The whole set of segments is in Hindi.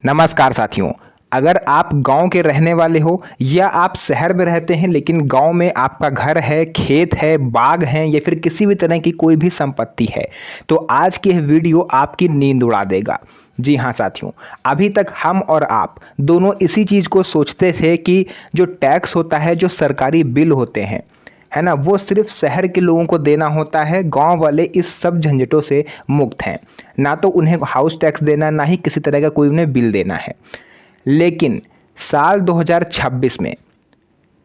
नमस्कार साथियों। अगर आप गांव के रहने वाले हो या आप शहर में रहते हैं लेकिन गांव में आपका घर है, खेत है, बाग हैं या फिर किसी भी तरह की कोई भी संपत्ति है, तो आज की यह वीडियो आपकी नींद उड़ा देगा। जी हाँ साथियों, अभी तक हम और आप दोनों इसी चीज़ को सोचते थे कि जो टैक्स होता है, जो सरकारी बिल होते हैं, है ना, वो सिर्फ शहर के लोगों को देना होता है। गांव वाले इस सब झंझटों से मुक्त हैं। ना तो उन्हें हाउस टैक्स देना, ना ही किसी तरह का कोई उन्हें बिल देना है। लेकिन साल 2026 में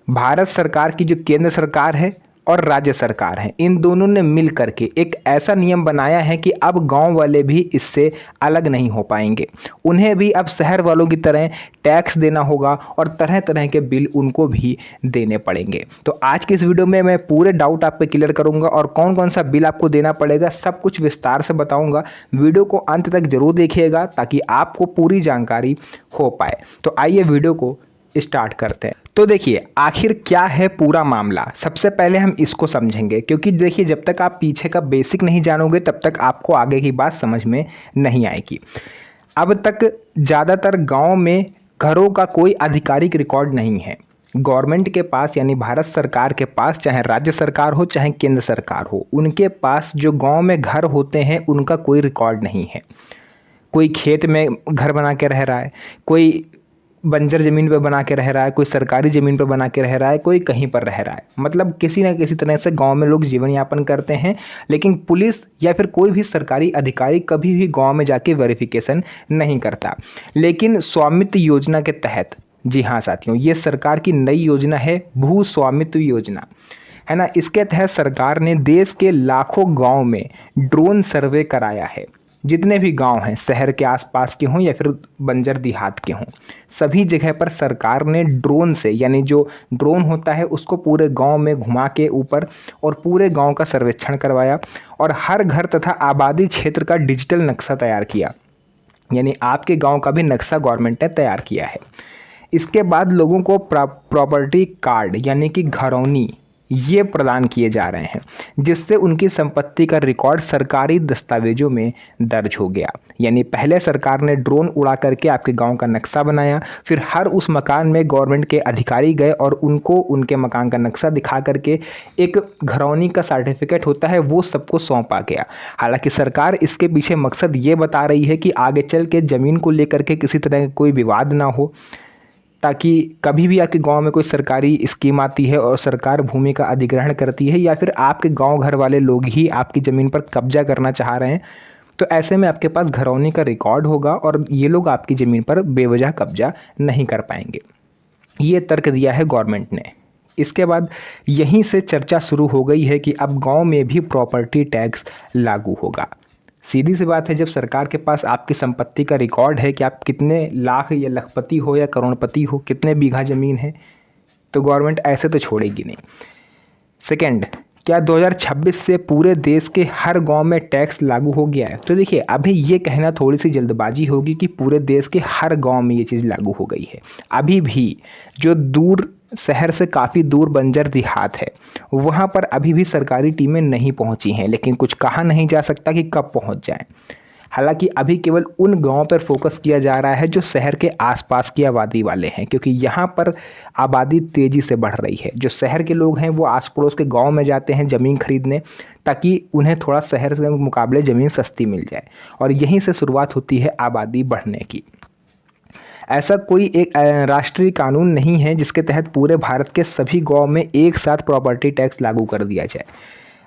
भारत सरकार की जो केंद्र सरकार है और राज्य सरकार है, इन दोनों ने मिल करके एक ऐसा नियम बनाया है कि अब गांव वाले भी इससे अलग नहीं हो पाएंगे। उन्हें भी अब शहर वालों की तरह टैक्स देना होगा और तरह तरह के बिल उनको भी देने पड़ेंगे। तो आज की इस वीडियो में मैं पूरे डाउट आप पे क्लियर करूंगा और कौन कौन सा बिल आपको देना पड़ेगा, सब कुछ विस्तार से बताऊंगा। वीडियो को अंत तक जरूर देखिएगा ताकि आपको पूरी जानकारी हो पाए। तो आइए वीडियो को स्टार्ट करते हैं। तो देखिए, आखिर क्या है पूरा मामला, सबसे पहले हम इसको समझेंगे, क्योंकि देखिए, जब तक आप पीछे का बेसिक नहीं जानोगे तब तक आपको आगे की बात समझ में नहीं आएगी। अब तक ज़्यादातर गांव में घरों का कोई आधिकारिक रिकॉर्ड नहीं है गवर्नमेंट के पास, यानी भारत सरकार के पास, चाहे राज्य सरकार हो चाहे केंद्र सरकार हो, उनके पास जो गांव में घर होते हैं उनका कोई रिकॉर्ड नहीं है। कोई खेत में घर बना के रह रहा है, कोई बंजर ज़मीन पर बना के रह रहा है, कोई सरकारी ज़मीन पर बना के रह रहा है, कोई कहीं पर रह रहा है। मतलब किसी न किसी तरह से गांव में लोग जीवन यापन करते हैं, लेकिन पुलिस या फिर कोई भी सरकारी अधिकारी कभी भी गांव में जाके वेरिफिकेशन नहीं करता। लेकिन स्वामित्व योजना के तहत, जी हाँ साथियों, ये सरकार की नई योजना है, भू स्वामित्व योजना, है ना। इसके तहत सरकार ने देश के लाखों गाँव में ड्रोन सर्वे कराया है। जितने भी गांव हैं, शहर के आसपास के हों या फिर बंजर देहात के हों, सभी जगह पर सरकार ने ड्रोन से, यानी जो ड्रोन होता है उसको पूरे गांव में घुमा के ऊपर और पूरे गांव का सर्वेक्षण करवाया और हर घर तथा आबादी क्षेत्र का डिजिटल नक्शा तैयार किया। यानी आपके गांव का भी नक्शा गवर्नमेंट ने तैयार किया है। इसके बाद लोगों को प्रॉपर्टी कार्ड, यानी कि घरौनी, ये प्रदान किए जा रहे हैं, जिससे उनकी संपत्ति का रिकॉर्ड सरकारी दस्तावेजों में दर्ज हो गया। यानी पहले सरकार ने ड्रोन उड़ा करके आपके गांव का नक्शा बनाया, फिर हर उस मकान में गवर्नमेंट के अधिकारी गए और उनको उनके मकान का नक्शा दिखा करके एक घरौनी का सर्टिफिकेट होता है वो सबको सौंपा गया। हालांकि सरकार इसके पीछे मकसद ये बता रही है कि आगे चल के ज़मीन को लेकर के किसी तरह का कोई विवाद ना हो, ताकि कभी भी आपके गांव में कोई सरकारी स्कीम आती है और सरकार भूमि का अधिग्रहण करती है या फिर आपके गांव घर वाले लोग ही आपकी ज़मीन पर कब्जा करना चाह रहे हैं, तो ऐसे में आपके पास घरौनी का रिकॉर्ड होगा और ये लोग आपकी ज़मीन पर बेवजह कब्जा नहीं कर पाएंगे। ये तर्क दिया है गवर्नमेंट ने। इसके बाद यहीं से चर्चा शुरू हो गई है कि अब गांव में भी प्रॉपर्टी टैक्स लागू होगा। सीधी सी बात है, जब सरकार के पास आपकी संपत्ति का रिकॉर्ड है कि आप कितने लाख या लखपति हो या करोड़पति हो, कितने बीघा ज़मीन है, तो गवर्नमेंट ऐसे तो छोड़ेगी नहीं। सेकंड, क्या 2026 से पूरे देश के हर गांव में टैक्स लागू हो गया है? तो देखिए, अभी ये कहना थोड़ी सी जल्दबाजी होगी कि पूरे देश के हर गांव में ये चीज़ लागू हो गई है। अभी भी जो दूर शहर से काफ़ी दूर बंजर देहात है, वहाँ पर अभी भी सरकारी टीमें नहीं पहुँची हैं, लेकिन कुछ कहा नहीं जा सकता कि कब पहुँच जाएं। हालांकि अभी केवल उन गांवों पर फोकस किया जा रहा है जो शहर के आसपास की आबादी वाले हैं, क्योंकि यहाँ पर आबादी तेज़ी से बढ़ रही है। जो शहर के लोग हैं वो आस पड़ोस के गांव में जाते हैं ज़मीन खरीदने, ताकि उन्हें थोड़ा शहर के मुकाबले ज़मीन सस्ती मिल जाए, और यहीं से शुरुआत होती है आबादी बढ़ने की। ऐसा कोई एक राष्ट्रीय कानून नहीं है जिसके तहत पूरे भारत के सभी गांव में एक साथ प्रॉपर्टी टैक्स लागू कर दिया जाए।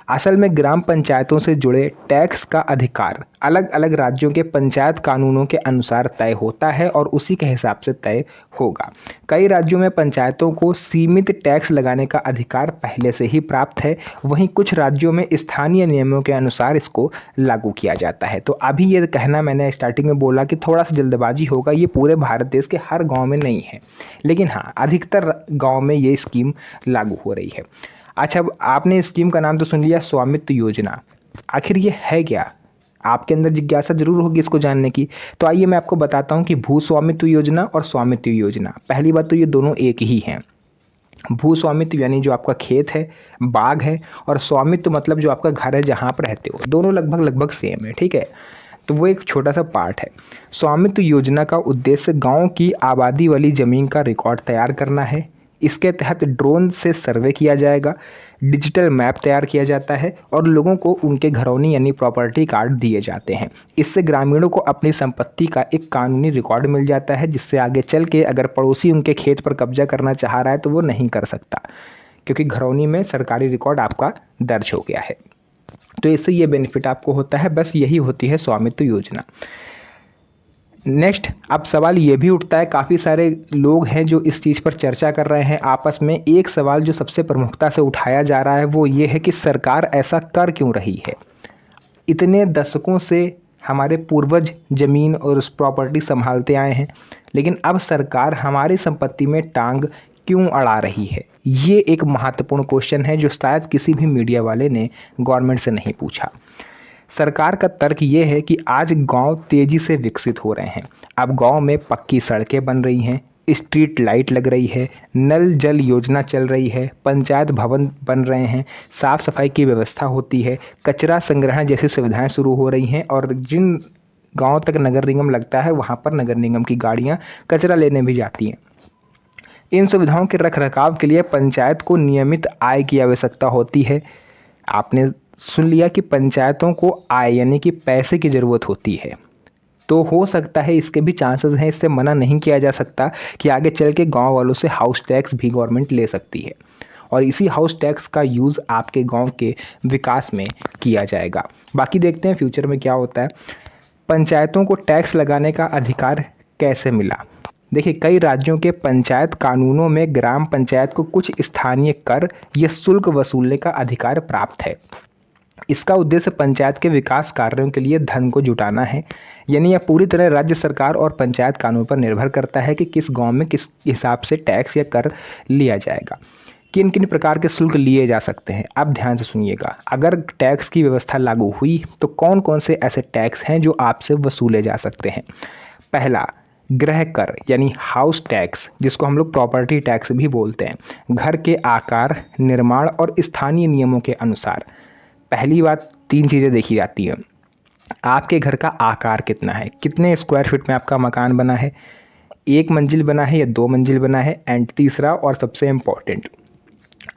असल में ग्राम पंचायतों से जुड़े टैक्स का अधिकार अलग अलग राज्यों के पंचायत कानूनों के अनुसार तय होता है और उसी के हिसाब से तय होगा। कई राज्यों में पंचायतों को सीमित टैक्स लगाने का अधिकार पहले से ही प्राप्त है, वहीं कुछ राज्यों में स्थानीय नियमों के अनुसार इसको लागू किया जाता है। तो अभी ये कहना, मैंने स्टार्टिंग में बोला कि थोड़ा सा जल्दबाजी होगा, ये पूरे भारत देश के हर गाँव में नहीं है, लेकिन हाँ, अधिकतर गाँव में ये स्कीम लागू हो रही है। अच्छा, अब आपने स्कीम का नाम तो सुन लिया, स्वामित्व योजना। आखिर ये है क्या? आपके अंदर जिज्ञासा जरूर होगी इसको जानने की। तो आइए मैं आपको बताता हूँ कि भू स्वामित्व योजना और स्वामित्व योजना, पहली बात तो ये दोनों एक ही हैं। भू स्वामित्व यानी जो आपका खेत है, बाग है, और स्वामित्व मतलब जो आपका घर है जहाँ पर रहते हो, दोनों लगभग सेम है, ठीक है। तो वो एक छोटा सा पार्ट है। स्वामित्व योजना का उद्देश्य गांव की आबादी वाली ज़मीन का रिकॉर्ड तैयार करना है। इसके तहत ड्रोन से सर्वे किया जाएगा, डिजिटल मैप तैयार किया जाता है और लोगों को उनके घरौनी यानी प्रॉपर्टी कार्ड दिए जाते हैं। इससे ग्रामीणों को अपनी संपत्ति का एक कानूनी रिकॉर्ड मिल जाता है, जिससे आगे चल के अगर पड़ोसी उनके खेत पर कब्जा करना चाह रहा है तो वो नहीं कर सकता, क्योंकि घरौनी में सरकारी रिकॉर्ड आपका दर्ज हो गया है। तो इससे ये बेनिफिट आपको होता है। बस यही होती है स्वामित्व योजना। नेक्स्ट, अब सवाल ये भी उठता है, काफ़ी सारे लोग हैं जो इस चीज़ पर चर्चा कर रहे हैं आपस में। एक सवाल जो सबसे प्रमुखता से उठाया जा रहा है वो ये है कि सरकार ऐसा कर क्यों रही है। इतने दशकों से हमारे पूर्वज ज़मीन और उस प्रॉपर्टी संभालते आए हैं, लेकिन अब सरकार हमारी संपत्ति में टांग क्यों अड़ा रही है। ये एक महत्वपूर्ण क्वेश्चन है जो शायद किसी भी मीडिया वाले ने गवर्नमेंट से नहीं पूछा। सरकार का तर्क ये है कि आज गांव तेज़ी से विकसित हो रहे हैं। अब गांव में पक्की सड़कें बन रही हैं, स्ट्रीट लाइट लग रही है, नल जल योजना चल रही है, पंचायत भवन बन रहे हैं, साफ़ सफाई की व्यवस्था होती है, कचरा संग्रहण जैसी सुविधाएं शुरू हो रही हैं और जिन गांव तक नगर निगम लगता है वहां पर नगर निगम की गाड़ियां कचरा लेने भी जाती हैं। इन सुविधाओं के रखरखाव के लिए पंचायत को नियमित आय की आवश्यकता होती है। आपने सुन लिया कि पंचायतों को आय यानी कि पैसे की ज़रूरत होती है। तो हो सकता है, इसके भी चांसेस हैं, इससे मना नहीं किया जा सकता कि आगे चल के गाँव वालों से हाउस टैक्स भी गवर्नमेंट ले सकती है और इसी हाउस टैक्स का यूज़ आपके गांव के विकास में किया जाएगा। बाकी देखते हैं फ्यूचर में क्या होता है। पंचायतों को टैक्स लगाने का अधिकार कैसे मिला। देखिए, कई राज्यों के पंचायत कानूनों में ग्राम पंचायत को कुछ स्थानीय कर या शुल्क वसूलने का अधिकार प्राप्त है। इसका उद्देश्य पंचायत के विकास कार्यों के लिए धन को जुटाना है। यानी यह पूरी तरह राज्य सरकार और पंचायत कानून पर निर्भर करता है कि किस गांव में किस हिसाब से टैक्स या कर लिया जाएगा, किन किन प्रकार के शुल्क लिए जा सकते हैं। अब ध्यान से सुनिएगा, अगर टैक्स की व्यवस्था लागू हुई तो कौन कौन से ऐसे टैक्स हैं जो आपसे वसूले जा सकते हैं। पहला, गृह कर यानी हाउस टैक्स, जिसको हम लोग प्रॉपर्टी टैक्स भी बोलते हैं। घर के आकार, निर्माण और स्थानीय नियमों के अनुसार पहली बात 3 चीज़ें देखी जाती हैं। आपके घर का आकार कितना है, कितने स्क्वायर फीट में आपका मकान बना है, 1 मंजिल बना है या 2 मंजिल बना है। एंड तीसरा और सबसे इम्पॉर्टेंट,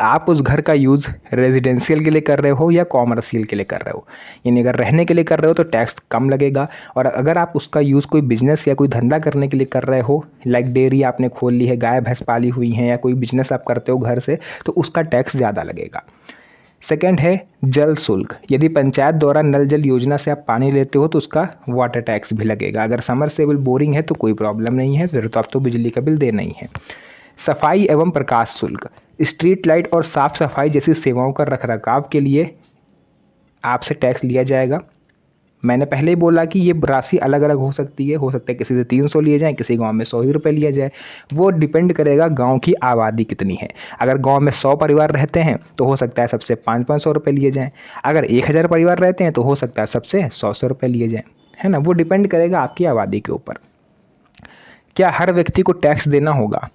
आप उस घर का यूज़ रेजिडेंशियल के लिए कर रहे हो या कॉमर्शियल के लिए कर रहे हो। यानी अगर रहने के लिए कर रहे हो तो टैक्स कम लगेगा, और अगर आप उसका यूज़ कोई बिजनेस या कोई धंधा करने के लिए कर रहे हो, लाइक डेयरी आपने खोल ली है, गाय भैंस पाली हुई हैं, या कोई बिजनेस आप करते हो घर से, तो उसका टैक्स ज़्यादा लगेगा। सेकेंड है जल शुल्क। यदि पंचायत द्वारा नल जल योजना से आप पानी लेते हो तो उसका वाटर टैक्स भी लगेगा। अगर समरसेबल बोरिंग है तो कोई प्रॉब्लम नहीं है, फिर तो आप तो बिजली का बिल देना ही है। सफाई एवं प्रकाश शुल्क, स्ट्रीट लाइट और साफ सफाई जैसी सेवाओं का रखरखाव के लिए आपसे टैक्स लिया जाएगा। मैंने पहले ही बोला कि ये राशि अलग अलग हो सकती है। हो सकता है किसी से 300 लिए जाए, किसी गांव में 100 ही रुपये लिया जाए। वो डिपेंड करेगा गांव की आबादी कितनी है। अगर गांव में 100 परिवार रहते हैं तो हो सकता है सबसे 500-500 रुपये लिए जाएँ। अगर 1000 परिवार रहते हैं तो हो सकता है सबसे 100-100 रुपये लिए जाएँ, है ना। वो डिपेंड करेगा आपकी आबादी के ऊपर। क्या हर व्यक्ति को टैक्स देना होगा?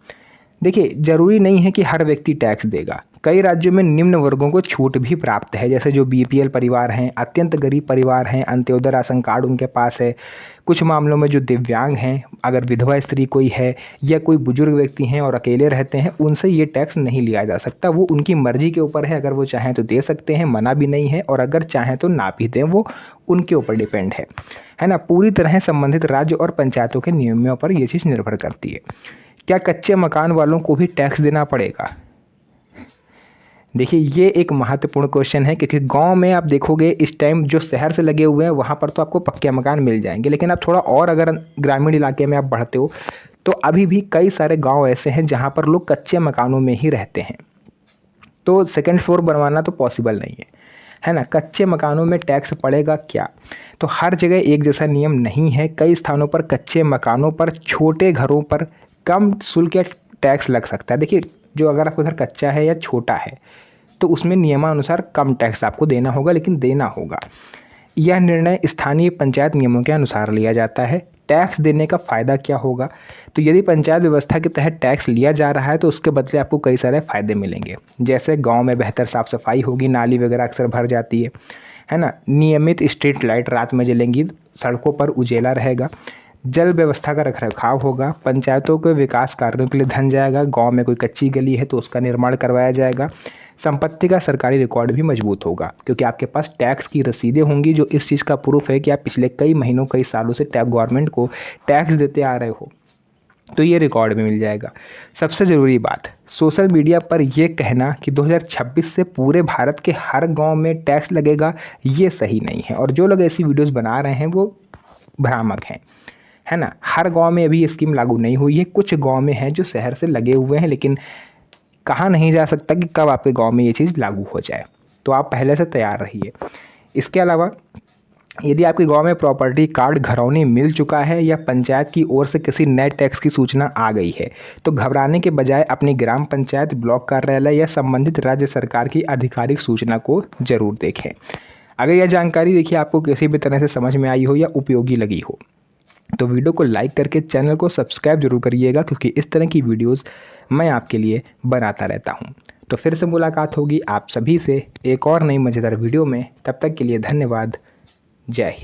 देखिए, ज़रूरी नहीं है कि हर व्यक्ति टैक्स देगा। कई राज्यों में निम्न वर्गों को छूट भी प्राप्त है, जैसे जो बीपीएल परिवार हैं, अत्यंत गरीब परिवार हैं, अंत्योदय राशन कार्ड उनके पास है। कुछ मामलों में जो दिव्यांग हैं, अगर विधवा स्त्री कोई है या कोई बुजुर्ग व्यक्ति हैं और अकेले रहते हैं, उनसे ये टैक्स नहीं लिया जा सकता। वो उनकी मर्जी के ऊपर है, अगर वो चाहें तो दे सकते हैं, मना भी नहीं है, और अगर चाहें तो ना भी दें, वो उनके ऊपर डिपेंड है ना। पूरी तरह संबंधित राज्य और पंचायतों के नियमों पर ये चीज़ निर्भर करती है। क्या कच्चे मकान वालों को भी टैक्स देना पड़ेगा? देखिए, ये एक महत्वपूर्ण क्वेश्चन है, क्योंकि गांव में आप देखोगे इस टाइम जो शहर से लगे हुए हैं वहाँ पर तो आपको पक्के मकान मिल जाएंगे, लेकिन आप थोड़ा और अगर ग्रामीण इलाके में आप बढ़ते हो तो अभी भी कई सारे गांव ऐसे हैं जहाँ पर लोग कच्चे मकानों में ही रहते हैं। तो सेकंड फ्लोर बनवाना तो पॉसिबल नहीं है ना। कच्चे मकानों में टैक्स पड़ेगा क्या? तो हर जगह एक जैसा नियम नहीं है। कई स्थानों पर कच्चे मकानों पर, छोटे घरों पर कम शुल्क या टैक्स लग सकता है। देखिए, जो अगर आपका घर कच्चा है या छोटा है तो उसमें नियमानुसार कम टैक्स आपको देना होगा, लेकिन देना होगा। यह निर्णय स्थानीय पंचायत नियमों के अनुसार लिया जाता है। टैक्स देने का फ़ायदा क्या होगा? तो यदि पंचायत व्यवस्था के तहत टैक्स लिया जा रहा है तो उसके बदले आपको कई सारे फ़ायदे मिलेंगे। जैसे गांव में बेहतर साफ़ सफाई होगी, नाली वगैरह अक्सर भर जाती है, है ना। नियमित स्ट्रीट लाइट रात में जलेंगी, सड़कों पर उजेला रहेगा। जल व्यवस्था का रखरखाव होगा। पंचायतों के विकास कार्यों के लिए धन जाएगा। गांव में कोई कच्ची गली है तो उसका निर्माण करवाया जाएगा। संपत्ति का सरकारी रिकॉर्ड भी मजबूत होगा, क्योंकि आपके पास टैक्स की रसीदें होंगी जो इस चीज़ का प्रूफ है कि आप पिछले कई महीनों कई सालों से गवर्नमेंट को टैक्स देते आ रहे हो, तो ये रिकॉर्ड में मिल जाएगा। सबसे ज़रूरी बात, सोशल मीडिया पर यह कहना कि 2026 से पूरे भारत के हर गांव में टैक्स लगेगा, ये सही नहीं है। और जो लोग ऐसी वीडियोस बना रहे हैं वो भ्रामक हैं, है ना। हर गांव में अभी ये स्कीम लागू नहीं हुई है। कुछ गांव में है जो शहर से लगे हुए हैं, लेकिन कहा नहीं जा सकता कि कब आपके गांव में ये चीज़ लागू हो जाए, तो आप पहले से तैयार रहिए। इसके अलावा यदि आपके गांव में प्रॉपर्टी कार्ड घरौनी मिल चुका है या पंचायत की ओर से किसी नए टैक्स की सूचना आ गई है, तो घबराने के बजाय अपनी ग्राम पंचायत, ब्लॉक कार्यालय या संबंधित राज्य सरकार की आधिकारिक सूचना को जरूर देखें। अगर यह जानकारी देखिए आपको किसी भी तरह से समझ में आई हो या उपयोगी लगी हो, तो वीडियो को लाइक करके चैनल को सब्सक्राइब जरूर करिएगा, क्योंकि इस तरह की वीडियोस मैं आपके लिए बनाता रहता हूं। तो फिर से मुलाकात होगी आप सभी से एक और नई मज़ेदार वीडियो में। तब तक के लिए धन्यवाद। जय हिंद।